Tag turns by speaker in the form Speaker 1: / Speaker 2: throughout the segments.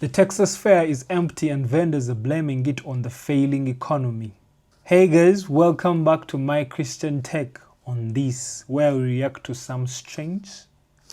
Speaker 1: The Texas Fair is empty and vendors are blaming it on the failing economy. Hey guys, welcome back to My Christian Tech on this, where we react to some strange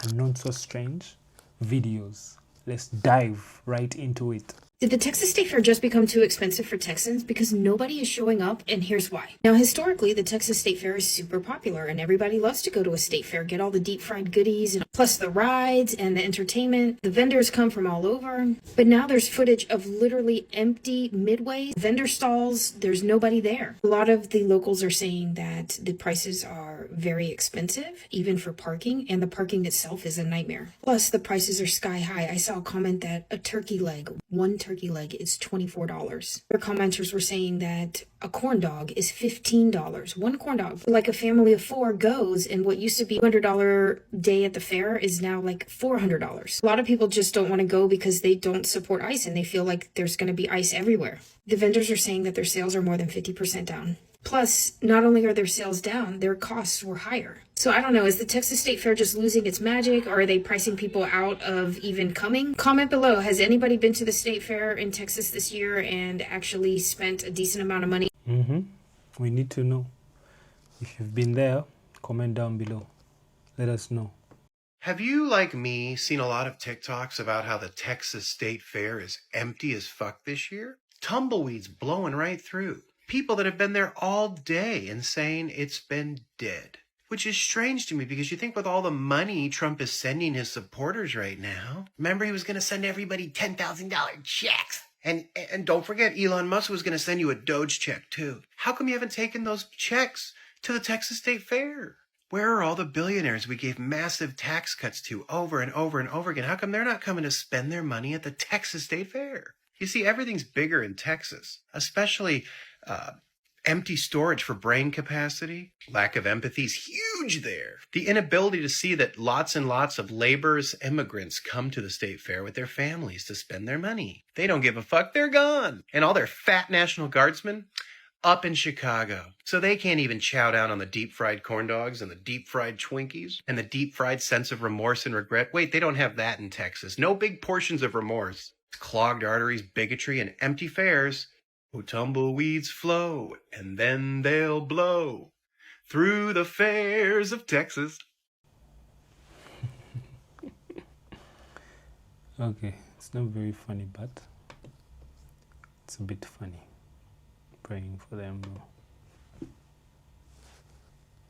Speaker 1: and not so strange videos. Let's dive right into it.
Speaker 2: Did the Texas State Fair just become too expensive for Texans? Because nobody is showing up, and here's why. Now, historically, the Texas State Fair is super popular, and everybody loves to go to a state fair, get all the deep fried goodies, and plus the rides and the entertainment. The vendors come from all over. But now there's footage of literally empty midway vendor stalls. There's nobody there. A lot of the locals are saying that the prices are very expensive, even for parking, and the parking itself is a nightmare. Plus, the prices are sky high. I saw a comment that a turkey leg, one turkey leg is $24. Their commenters were saying that a corn dog is $15. One corn dog. Like a family of four goes, and what used to be $200 day at the fair is now like $400. A lot of people just don't want to go because they don't support ICE and they feel like there's going to be ICE everywhere. The vendors are saying that their sales are more than 50% down. Plus, not only are their sales down, their costs were higher. So I don't know, is the Texas State Fair just losing its magic, or are they pricing people out of even coming? Comment below, has anybody been to the State Fair in Texas this year and actually spent a decent amount of money?
Speaker 1: We need to know. If you've been there, comment down below. Let us know.
Speaker 3: Have you, like me, seen a lot of TikToks about how the Texas State Fair is empty as fuck this year? Tumbleweeds blowing right through. People that have been there all day and saying it's been dead. Which is strange to me because you think with all the money Trump is sending his supporters right now, remember he was going to send everybody $10,000 checks. And don't forget, Elon Musk was going to send you a Doge check too. How come you haven't taken those checks to the Texas State Fair? Where are all the billionaires we gave massive tax cuts to over and over and over again? How come they're not coming to spend their money at the Texas State Fair? You see, everything's bigger in Texas, especially empty storage for brain capacity. Lack of empathy is huge there. The inability to see that lots and lots of laborers, immigrants come to the state fair with their families to spend their money. They don't give a fuck. They're gone. And all their fat National Guardsmen up in Chicago. So they can't even chow down on the deep fried corn dogs and the deep fried Twinkies and the deep fried sense of remorse and regret. Wait, they don't have that in Texas. No big portions of remorse. Clogged arteries, bigotry, and empty fairs. Oh, tumbleweeds flow, and then they'll blow through the fairs of Texas.
Speaker 1: Okay, it's not very funny, but it's a bit funny. Praying for them though.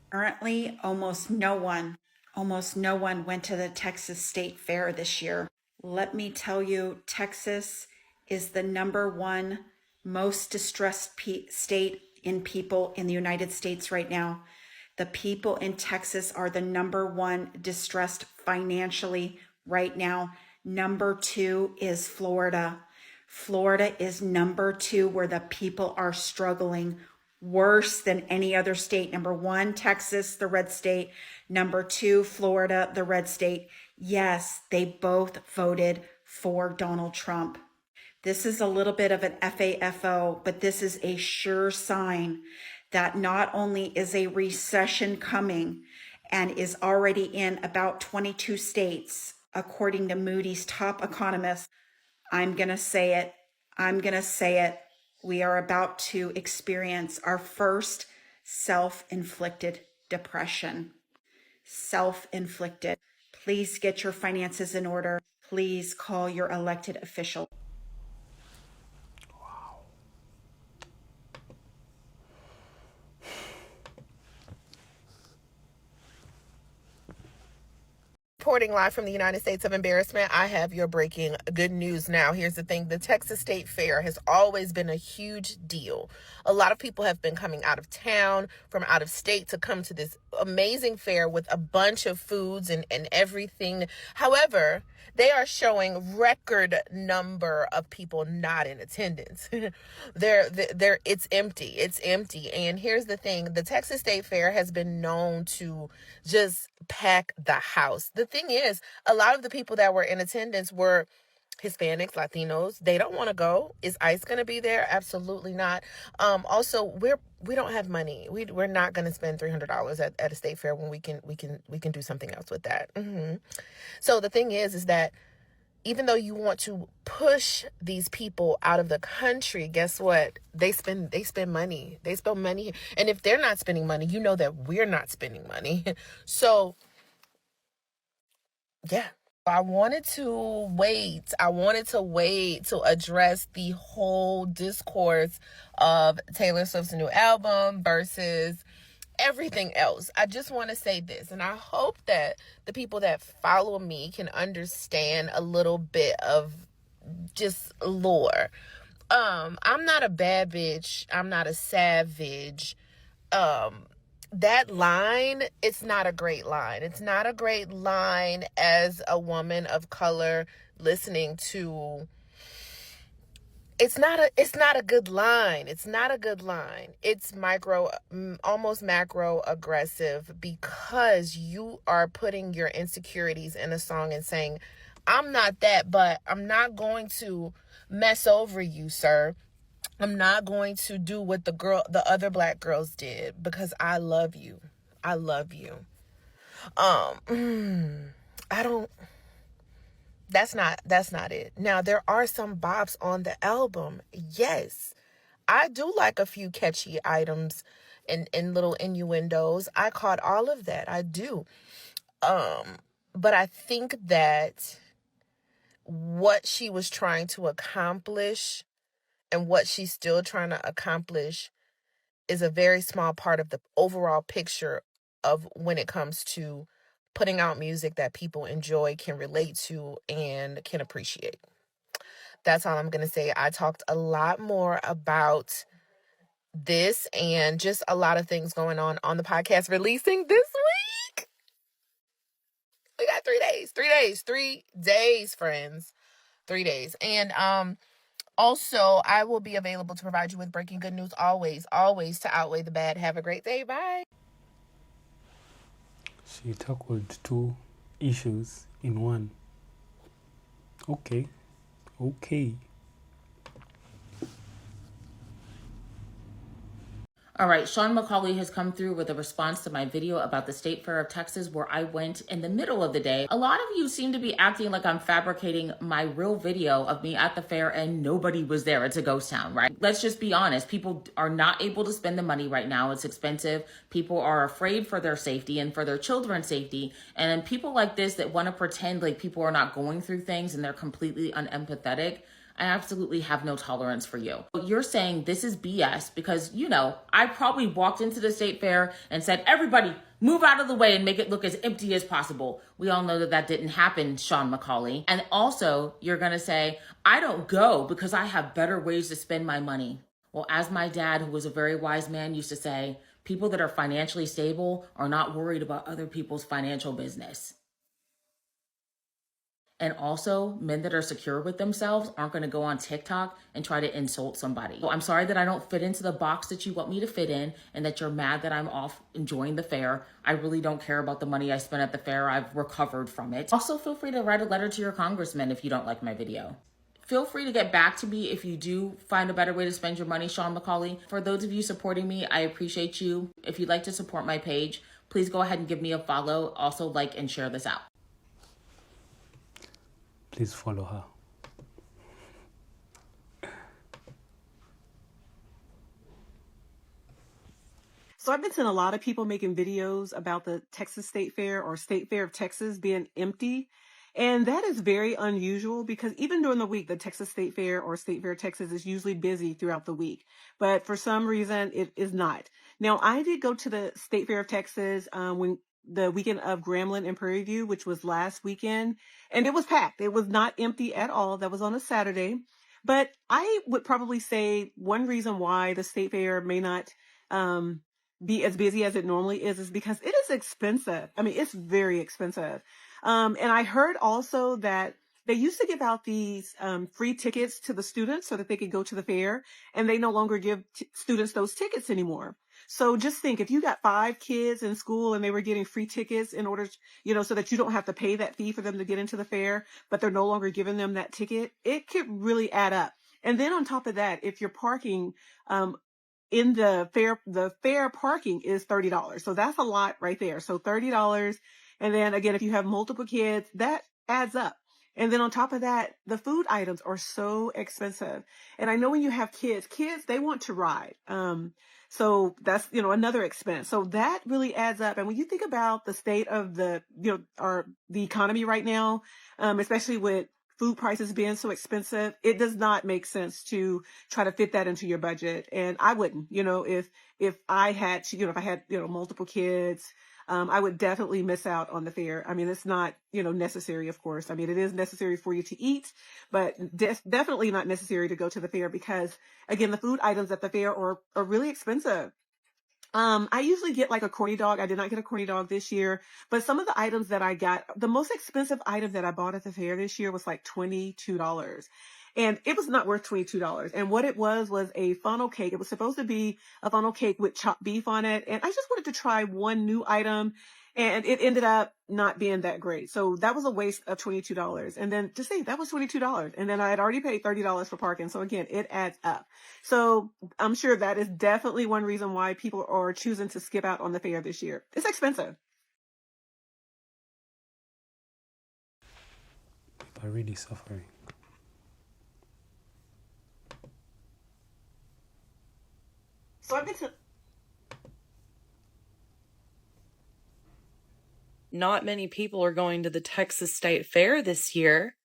Speaker 4: Currently, almost no one went to the Texas State Fair this year. Let me tell you, Texas is the #1 most distressed state in people in the United States right now. The people in Texas are the #1 distressed financially right now. #2 is Florida. Florida is #2 where the people are struggling worse than any other state. #1, Texas, the red state. #2, Florida, the red state. Yes, they both voted for Donald Trump. This is a little bit of an FAFO, but this is a sure sign that not only is a recession coming and is already in about 22 states, according to Moody's top economists. I'm going to say it. We are about to experience our first self-inflicted depression. Self-inflicted. Please get your finances in order. Please call your elected official.
Speaker 5: Reporting live from the United States of Embarrassment, I have your breaking good news now. Here's the thing. The Texas State Fair has always been a huge deal. A lot of people have been coming out of town, from out of state, to come to this amazing fair with a bunch of foods and everything. However, they are showing record number of people not in attendance. It's empty. It's empty. And here's the thing. The Texas State Fair has been known to just pack the house. The thing is, a lot of the people that were in attendance were Hispanics, Latinos. They don't want to go. Is ICE going to be there? Absolutely not. Also, we don't have money. We're not going to spend $300 at a state fair when we can do something else with that. So the thing is that even though you want to push these people out of the country, guess what? They spend money. They spend money. And if they're not spending money, you know that we're not spending money. So, yeah. I wanted to wait. I wanted to wait to address the whole discourse of Taylor Swift's new album versus everything else. I just want to say this, and I hope that the people that follow me can understand a little bit of just lore. I'm not a bad bitch. I'm not a savage. That line, it's not a great line. It's not a great line as a woman of color listening to. It's not a good line. It's not a good line. It's almost macro aggressive, because you are putting your insecurities in a song and saying, I'm not that, but I'm not going to mess over you, sir. I'm not going to do what the other black girls did, because I love you. I love you. I don't, that's not it. Now, there are some bops on the album. Yes. I do like a few catchy items and little innuendos. I caught all of that. I do. But I think that what she was trying to accomplish and what she's still trying to accomplish is a very small part of the overall picture of when it comes to putting out music that people enjoy, can relate to, and can appreciate. That's all I'm going to say. I talked a lot more about this and just a lot of things going on the podcast releasing this week. We got 3 days, 3 days, friends, 3 days. And also, I will be available to provide you with breaking good news always to outweigh the bad. Have a great day. Bye.
Speaker 1: She tackled two issues in one. Okay.
Speaker 6: All right, Sean McCauley has come through with a response to my video about the State Fair of Texas, where I went in the middle of the day. A lot of you seem to be acting like I'm fabricating my real video of me at the fair and nobody was there. It's a ghost town, right? Let's just be honest. People are not able to spend the money right now. It's expensive. People are afraid for their safety and for their children's safety. And people like this that want to pretend like people are not going through things and they're completely unempathetic, I absolutely have no tolerance for you. You're saying this is BS because, I probably walked into the state fair and said, everybody move out of the way and make it look as empty as possible. We all know that that didn't happen, Sean McCauley. And also you're going to say, I don't go because I have better ways to spend my money. Well, as my dad, who was a very wise man, used to say, people that are financially stable are not worried about other people's financial business. And also, men that are secure with themselves aren't going to go on TikTok and try to insult somebody. So I'm sorry that I don't fit into the box that you want me to fit in and that you're mad that I'm off enjoying the fair. I really don't care about the money I spent at the fair. I've recovered from it. Also, feel free to write a letter to your congressman if you don't like my video. Feel free to get back to me if you do find a better way to spend your money, Sean McCauley. For those of you supporting me, I appreciate you. If you'd like to support my page, please go ahead and give me a follow. Also, like and share this out.
Speaker 1: Please follow her.
Speaker 7: So I've been seeing a lot of people making videos about the Texas State Fair or State Fair of Texas being empty. And that is very unusual because even during the week, the Texas State Fair or State Fair of Texas is usually busy throughout the week. But for some reason, it is not. Now, I did go to the State Fair of Texas when the weekend of Grambling and Prairie View, which was last weekend, and it was packed. It was not empty at all. That was on a Saturday. But I would probably say one reason why the State Fair may not be as busy as it normally is because it is expensive. I mean, it's very expensive. And I heard also that they used to give out these free tickets to the students so that they could go to the fair, and they no longer give students those tickets anymore. So just think, if you got 5 kids in school and they were getting free tickets in order, so that you don't have to pay that fee for them to get into the fair, but they're no longer giving them that ticket, it could really add up. And then on top of that, if you're parking in the fair parking is $30. So that's a lot right there. So $30. And then again, if you have multiple kids, that adds up. And then on top of that, the food items are so expensive. And I know when you have kids, they want to ride. So that's, another expense. So that really adds up. And when you think about the state of the economy right now, especially with food prices being so expensive, it does not make sense to try to fit that into your budget. And I wouldn't, if I had to, if I had, multiple kids, I would definitely miss out on the fair. I mean, it's not, necessary, of course. I mean, it is necessary for you to eat, but definitely not necessary to go to the fair because, again, the food items at the fair are really expensive. I usually get like a corny dog. I did not get a corny dog this year, but some of the items that I got, the most expensive item that I bought at the fair this year was like $22. And it was not worth $22. And what it was a funnel cake. It was supposed to be a funnel cake with chopped beef on it. And I just wanted to try one new item and it ended up not being that great. So that was a waste of $22. And then to say that was $22. And then I had already paid $30 for parking. So again, it adds up. So I'm sure that is definitely one reason why people are choosing to skip out on the fair this year. It's expensive.
Speaker 1: People are really suffering.
Speaker 7: So I've been to
Speaker 8: Not many people are going to the Texas State Fair this year.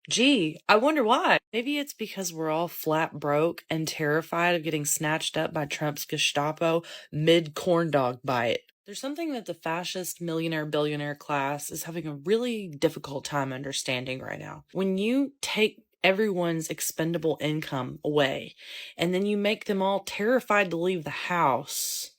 Speaker 8: Gee, I wonder why. Maybe it's because we're all flat broke and terrified of getting snatched up by Trump's Gestapo mid-corn dog bite. There's something that the fascist millionaire-billionaire class is having a really difficult time understanding right now. When you take everyone's expendable income away, and then you make them all terrified to leave the house,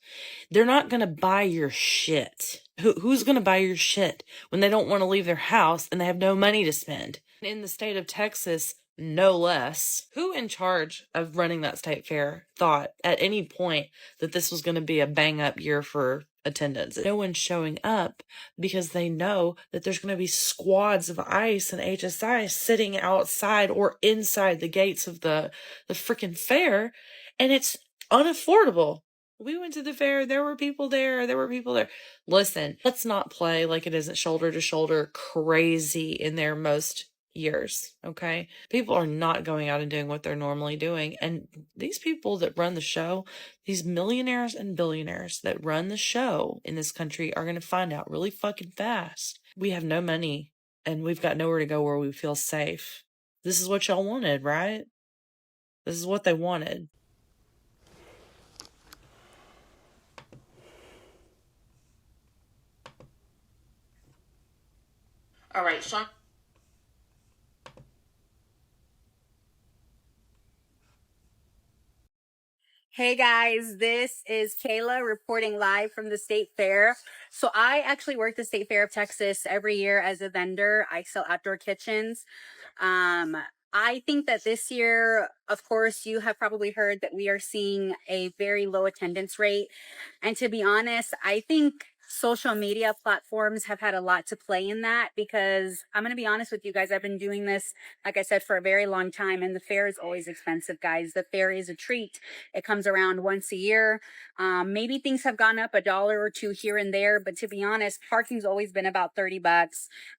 Speaker 8: they're not going to buy your shit. Who's going to buy your shit when they don't want to leave their house and they have no money to spend? In the state of Texas, no less. Who in charge of running that state fair thought at any point that this was going to be a bang up year for attendance? No one's showing up because they know that there's going to be squads of ICE and HSI sitting outside or inside the gates of the freaking fair, and it's unaffordable. We went to the fair. There were people there. Listen, let's not play like it isn't shoulder to shoulder crazy in there most years, okay? People are not going out and doing what they're normally doing. And these people that run the show, these millionaires and billionaires that run the show in this country are going to find out really fucking fast. We have no money and we've got nowhere to go where we feel safe. This is what y'all wanted, right? This is what they wanted.
Speaker 6: All right, Sean.
Speaker 9: Hey guys, this is Kayla reporting live from the State Fair. So I actually work the State Fair of Texas every year as a vendor. I sell outdoor kitchens. I think that this year, of course, you have probably heard that we are seeing a very low attendance rate. And to be honest, I think social media platforms have had a lot to play in that because I'm going to be honest with you guys. I've been doing this, like I said, for a very long time, and the fair is always expensive, guys. The fair is a treat. It comes around once a year. Maybe things have gone up $1 or $2 here and there, but to be honest, parking's always been about $30.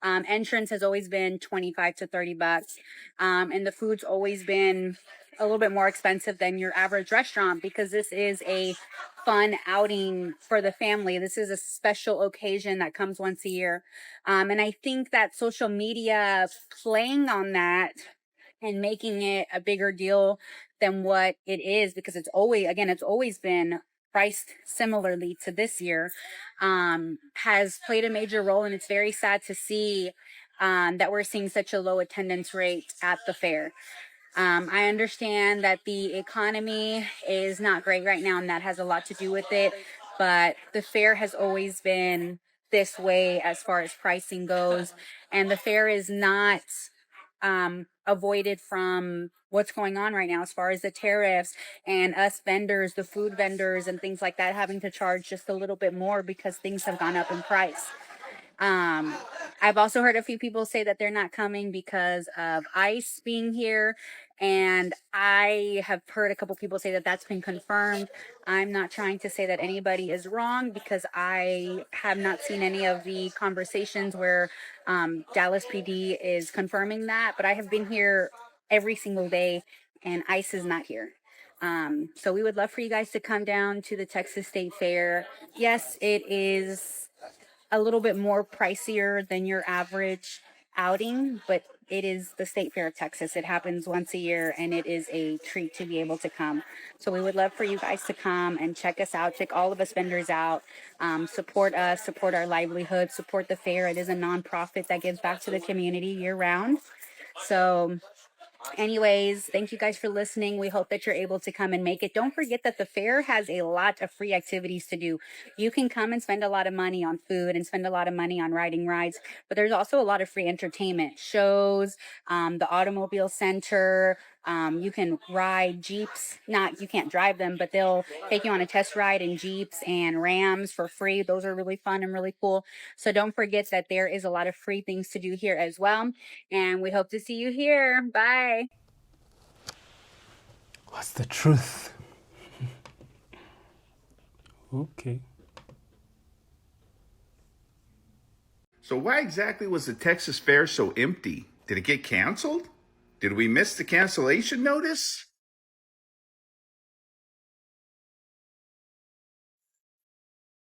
Speaker 9: Entrance has always been $25 to $30. And the food's always been a little bit more expensive than your average restaurant because this is a fun outing for the family. This is a special occasion that comes once a year. And I think that social media playing on that and making it a bigger deal than what it is, because it's always been priced similarly to this year, has played a major role. And it's very sad to see that we're seeing such a low attendance rate at the fair. I understand that the economy is not great right now, and that has a lot to do with it. But the fair has always been this way as far as pricing goes. And the fair is not avoided from what's going on right now as far as the tariffs and us vendors, the food vendors and things like that, having to charge just a little bit more because things have gone up in price. I've also heard a few people say that they're not coming because of ICE being here. And I have heard a couple people say that that's been confirmed. I'm not trying to say that anybody is wrong because I have not seen any of the conversations where Dallas PD is confirming that, but I have been here every single day and ICE is not here. So we would love for you guys to come down to the Texas State Fair. Yes, it is a little bit more pricier than your average outing, but it is the State Fair of Texas. It happens once a year and it is a treat to be able to come. So we would love for you guys to come and check us out, check all of us vendors out, support us, support our livelihood, support the fair. It is a nonprofit that gives back to the community year round. So anyways, thank you guys for listening. We hope that you're able to come and make it. Don't forget that the fair has a lot of free activities to do. You can come and spend a lot of money on food and spend a lot of money on riding rides, but there's also a lot of free entertainment shows, the automobile center. You can ride Jeeps. Not, you can't drive them, but they'll take you on a test ride in Jeeps and Rams for free. Those are really fun and really cool. So don't forget that there is a lot of free things to do here as well. And we hope to see you here. Bye.
Speaker 1: What's the truth? Okay.
Speaker 10: So why exactly was the Texas Fair so empty? Did it get canceled? Did we miss the cancellation notice?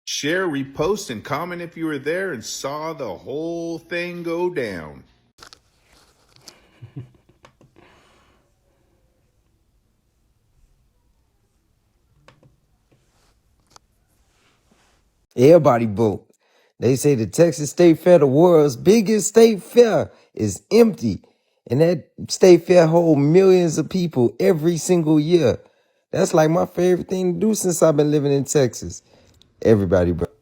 Speaker 10: Share, repost, and comment if you were there and saw the whole thing go down.
Speaker 11: Everybody vote. They say the Texas State Fair, the world's biggest state fair, is empty. And that state fair holds millions of people every single year. That's like my favorite thing to do since I've been living in Texas. Everybody vote.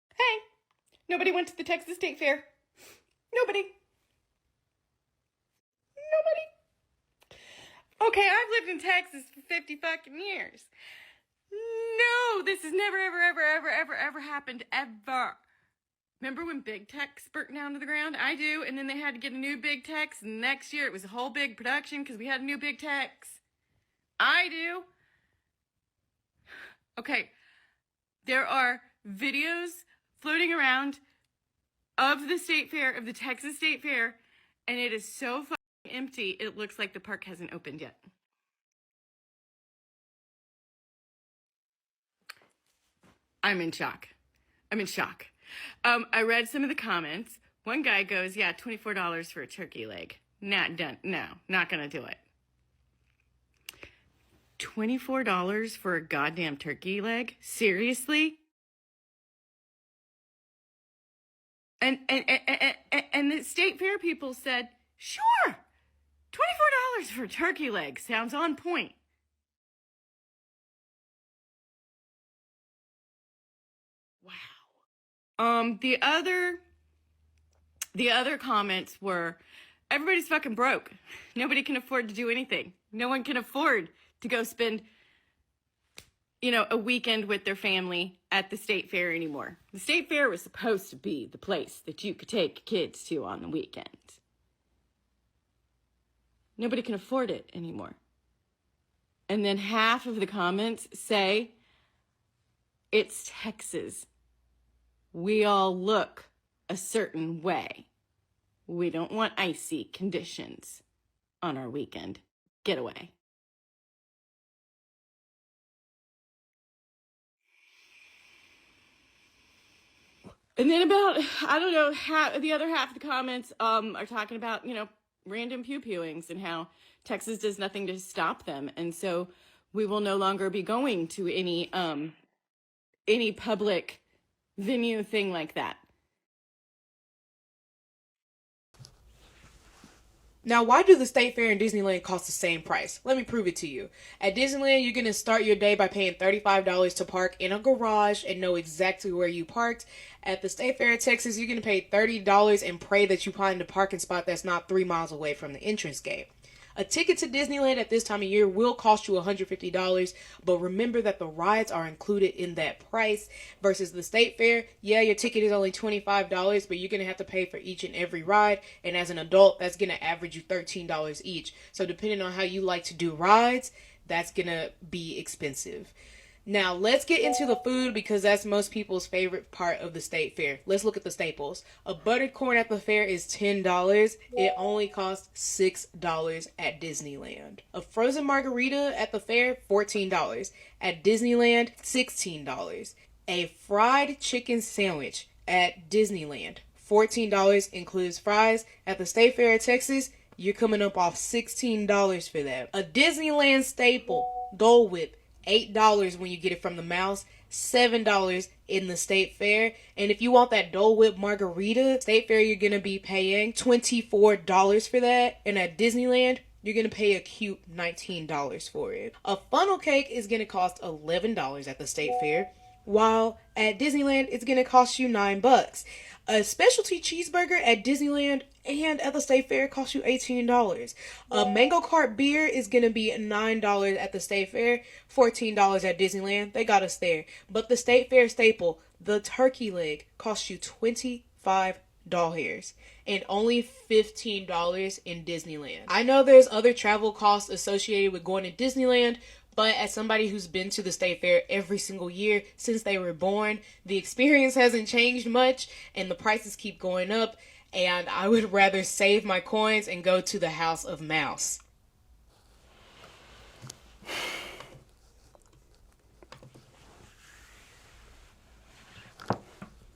Speaker 12: Hey, nobody went to the Texas State Fair. Nobody. Okay, I've lived in Texas for 50 fucking years. No, this has never, ever happened, ever. Remember when Big Tex burnt down to the ground? I do, and then they had to get a new Big Tex, and next year it was a whole big production because we had a new Big Tex. I do. Okay, there are videos floating around of the State Fair, of the Texas State Fair, and it is so fucking empty, it looks like the park hasn't opened yet. I'm in shock. I read some of the comments. One guy goes, yeah, $24 for a turkey leg. Not done. No, not gonna do it. $24 for a goddamn turkey leg? Seriously? And the State Fair people said, sure, $24 for a turkey leg sounds on point. Wow. The other comments were, everybody's fucking broke. Nobody can afford to do anything. No one can afford to go spend, a weekend with their family at the State Fair anymore. The State Fair was supposed to be the place that you could take kids to on the weekend. Nobody can afford it anymore. And then half of the comments say, it's Texas. We all look a certain way. We don't want icy conditions on our weekend getaway. And then about, the other half of the comments are talking about, random pew-pewings and how Texas does nothing to stop them. And so we will no longer be going to any public venue thing like that.
Speaker 13: Now, why do the State Fair and Disneyland cost the same price? Let me prove it to you. At Disneyland, you're going to start your day by paying $35 to park in a garage and know exactly where you parked. At the State Fair of Texas, you're going to pay $30 and pray that you find a parking spot that's not 3 miles away from the entrance gate. A ticket to Disneyland at this time of year will cost you $150, but remember that the rides are included in that price versus the state fair. Yeah, your ticket is only $25, but you're going to have to pay for each and every ride, and as an adult, that's going to average you $13 each. So depending on how you like to do rides, that's going to be expensive. Now, let's get into the food because that's most people's favorite part of the state fair. Let's look at the staples. A buttered corn at the fair is $10. It only costs $6 at Disneyland. A frozen margarita at the fair, $14. At Disneyland, $16. A fried chicken sandwich at Disneyland, $14, includes fries. At the state fair of Texas, you're coming up off $16 for that. A Disneyland staple, Dole Whip, $8 when you get it from the Mouse, $7 in the state fair. And if you want that Dole Whip margarita, state fair, you're gonna be paying $24 for that. And at Disneyland, you're gonna pay a cute $19 for it. A funnel cake is gonna cost $11 at the state fair, while at Disneyland it's gonna cost you $9. A specialty cheeseburger at Disneyland and at the state fair costs you $18. A mango cart beer is gonna be $9 at the state fair, $14 at Disneyland. They got us there. But the state fair staple, the turkey leg, costs you $25 and only $15 in Disneyland. I know there's other travel costs associated with going to Disneyland, but as somebody who's been to the state fair every single year since they were born, the experience hasn't changed much and the prices keep going up, and I would rather save my coins and go to the House of Mouse.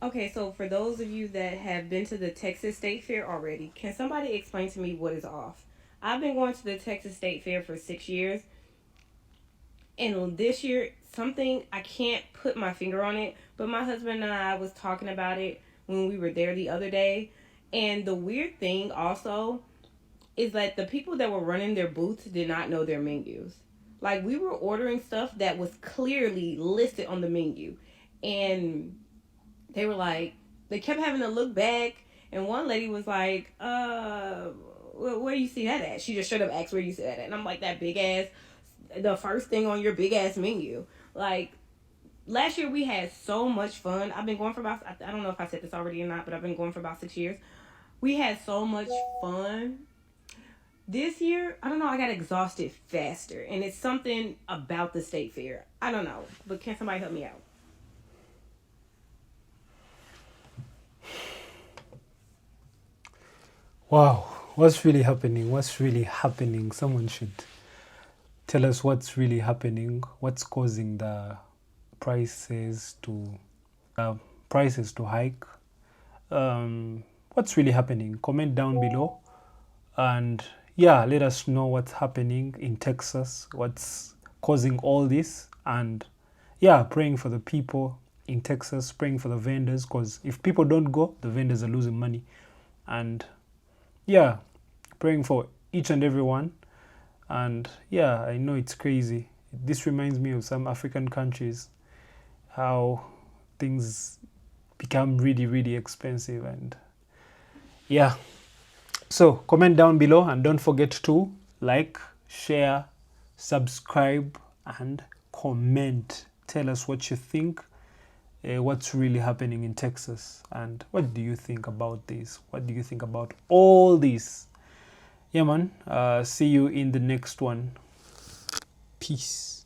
Speaker 14: Okay, so for those of you that have been to the Texas State Fair already, can somebody explain to me what is off? I've been going to the Texas State Fair for 6 years. And this year, something, I can't put my finger on it, but my husband and I was talking about it when we were there the other day. And the weird thing also is that the people that were running their booths did not know their menus. Like, we were ordering stuff that was clearly listed on the menu. And they were like, they kept having to look back. And one lady was like, where you see that at? She just straight up asked where you see that at. And I'm like, that big ass, the first thing on your big ass menu. Like, last year we had so much fun. I've been going for about, I don't know if I said this already or not, but I've been going for about 6 years. We had so much fun. This year, I don't know, I got exhausted faster. And it's something about the state fair. I don't know, but can somebody help me out?
Speaker 1: Wow, what's really happening? What's really happening? Someone should tell us what's really happening. What's causing the prices to hike? What's really happening? Comment down below, and yeah, let us know what's happening in Texas. What's causing all this? And yeah, praying for the people in Texas, praying for the vendors, because if people don't go, the vendors are losing money. And yeah, praying for each and every one. And yeah, I know it's crazy. This reminds me of some African countries, how things become really, really expensive. And yeah, so comment down below and don't forget to like, share, subscribe, and comment. Tell us what you think, what's really happening in Texas, and what do you think about this? What do you think about all this? Yeah, man. See you in the next one. Peace.